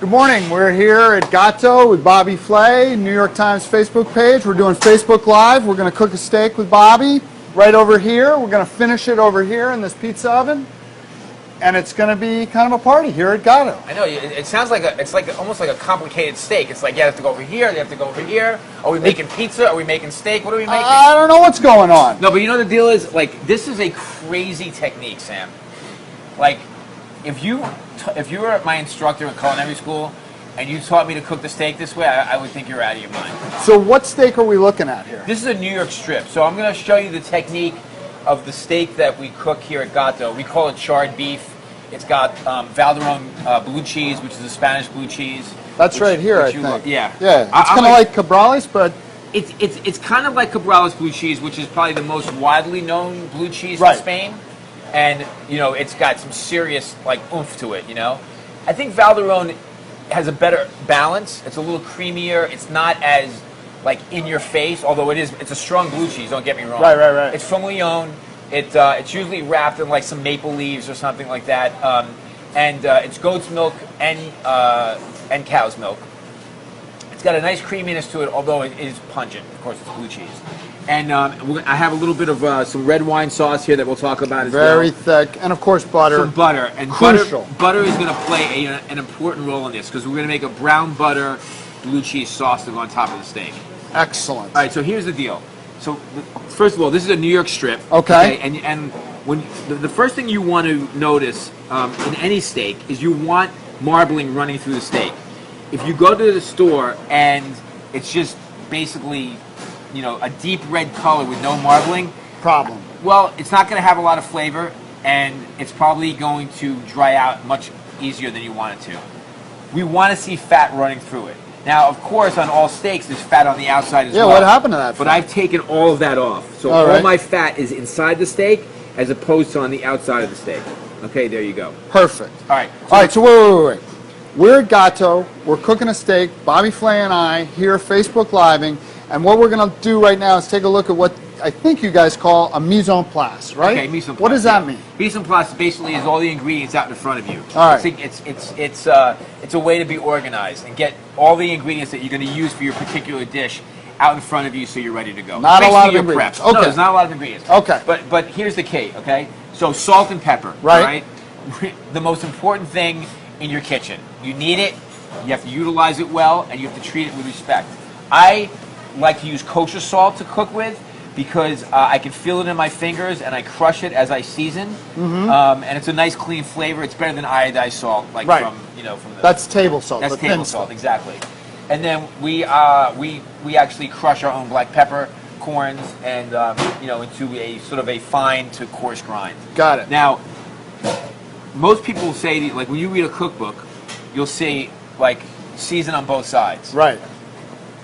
Good morning. We're here at GATO with Bobby Flay, New York Times Facebook page. We're doing Facebook Live. We're going to cook a steak with Bobby right over here. We're going to finish it over here in this pizza oven. And it's going to be kind of a party here at GATO. I know. It sounds like it's almost like a complicated steak. It's like, yeah, they have to go over here. They have to go over here. Are we making pizza? Are we making steak? What are we making? I don't know what's going on. No, but you know the deal is, like, this is a crazy technique, Sam. Like, if you were my instructor in culinary school and you taught me to cook the steak this way, I would think you're out of your mind. So what steak are we looking at here? This is a New York strip. So I'm going to show you the technique of the steak that we cook here at GATO. We call it charred beef. It's got Valderón blue cheese, which is a Spanish blue cheese. That's right here, I think. Yeah. Yeah, it's kind of like Cabrales, but... It's kind of like Cabrales blue cheese, which is probably the most widely known blue cheese in Spain. And, you know, it's got some serious, like, oomph to it, you know. I think Valderón has a better balance. It's a little creamier. It's not as, like, in your face, although it's a strong blue cheese, don't get me wrong. Right. It's from Lyon. It's usually wrapped in, like, some maple leaves or something like that. And it's goat's milk and cow's milk. It's got a nice creaminess to it, although it is pungent. Of course, it's blue cheese. And I have a little bit of some red wine sauce here that we'll talk about as well. Very thick. And, of course, butter. Some butter. And crucial. Butter is going to play an important role in this because we're going to make a brown butter blue cheese sauce to go on top of the steak. Excellent. All right, so here's the deal. So, first of all, this is a New York strip. Okay. And when the first thing you want to notice in any steak is you want marbling running through the steak. If you go to the store and it's just basically, you know, a deep red color with no marbling, problem. well, it's not going to have a lot of flavor, and it's probably going to dry out much easier than you want it to. We want to see fat running through it. Now, of course, on all steaks, there's fat on the outside as well. Yeah, what happened to that fat? But I've taken all of that off. So all my fat is inside the steak as opposed to on the outside of the steak. Okay, there you go. Perfect. All right. So wait. We're at GATO. We're cooking a steak. Bobby Flay and I here Facebook Living. And what we're going to do right now is take a look at what I think you guys call a mise en place, right? Okay, mise en place. What does that mean? Mise en place basically is all the ingredients out in front of you. All right. It's a way to be organized and get all the ingredients that you're going to use for your particular dish out in front of you so you're ready to go. Not a lot of ingredients. Okay. No, there's not a lot of ingredients. Okay. But here's the key, okay? So salt and pepper, right? The most important thing in your kitchen. You need it, you have to utilize it well, and you have to treat it with respect. I like to use kosher salt to cook with because I can feel it in my fingers and I crush it as I season. And it's a nice clean flavor. It's better than iodized salt, like from the. That's table salt. That's table salt, exactly. And then we actually crush our own black pepper corns and into a sort of a fine to coarse grind. Got it. Now, most people will say, like, when you read a cookbook, you'll see, like, season on both sides. Right.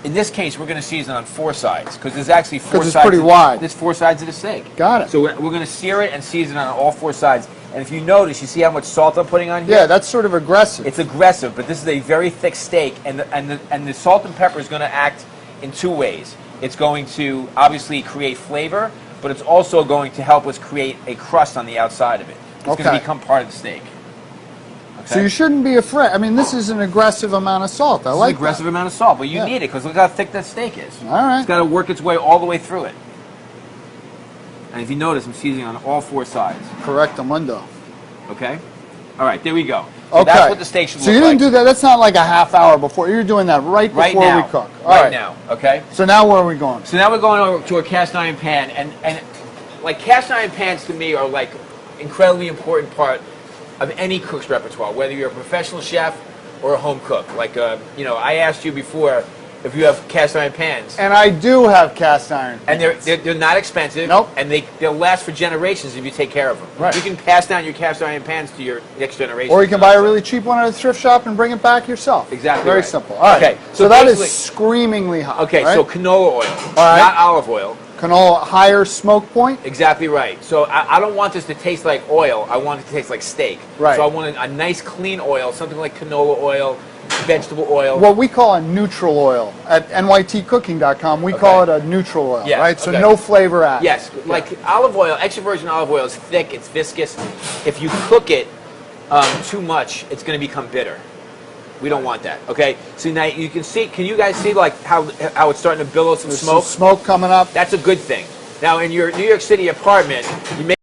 In this case, we're going to season on 4 sides because there's actually 4 sides. Because it's pretty wide. There's 4 sides of the steak. Got it. So we're going to sear it and season on all 4 sides. And if you notice, you see how much salt I'm putting on here? Yeah, that's sort of aggressive. It's aggressive, but this is a very thick steak, and the salt and pepper is going to act in 2 ways. It's going to obviously create flavor, but it's also going to help us create a crust on the outside of it. It's going to become part of the steak. Okay? So you shouldn't be afraid. I mean, this is an aggressive amount of salt. I like that. It's an aggressive amount of salt, but you need it because look how thick that steak is. All right. It's got to work its way all the way through it. And if you notice, I'm seasoning on all 4 sides. Correctamundo. Okay? All right, there we go. So okay. That's what the steak should look like. So you didn't do that. That's not like a half hour before. You're doing that right before we cook. Right now, okay? So now where are we going? So now we're going over to a cast iron pan. And like cast iron pans to me are like incredibly important part of any cook's repertoire, whether you're a professional chef or a home cook. Like, I asked you before if you have cast iron pans. And I do have cast iron pans. And they're not expensive. Nope. And they'll last for generations if you take care of them. Right. You can pass down your cast iron pans to your next generation. Or you can buy a really cheap one at a thrift shop and bring it back yourself. Exactly. Very right. simple. All right. Okay. So that is screamingly hot. Okay, right? so canola oil, right. not olive oil. Canola, higher smoke point? Exactly right. So I don't want this to taste like oil. I want it to taste like steak. Right. So I want a nice clean oil, something like canola oil, vegetable oil. What we call a neutral oil. At nytcooking.com, we call it a neutral oil, right? So no flavor added. Yes, like olive oil, extra virgin olive oil is thick, it's viscous. If you cook it too much, it's going to become bitter. We don't want that. Okay. So now you can see. Can you guys see like how it's starting to billow some There's smoke? some smoke coming up. That's a good thing. Now in your New York City apartment, you may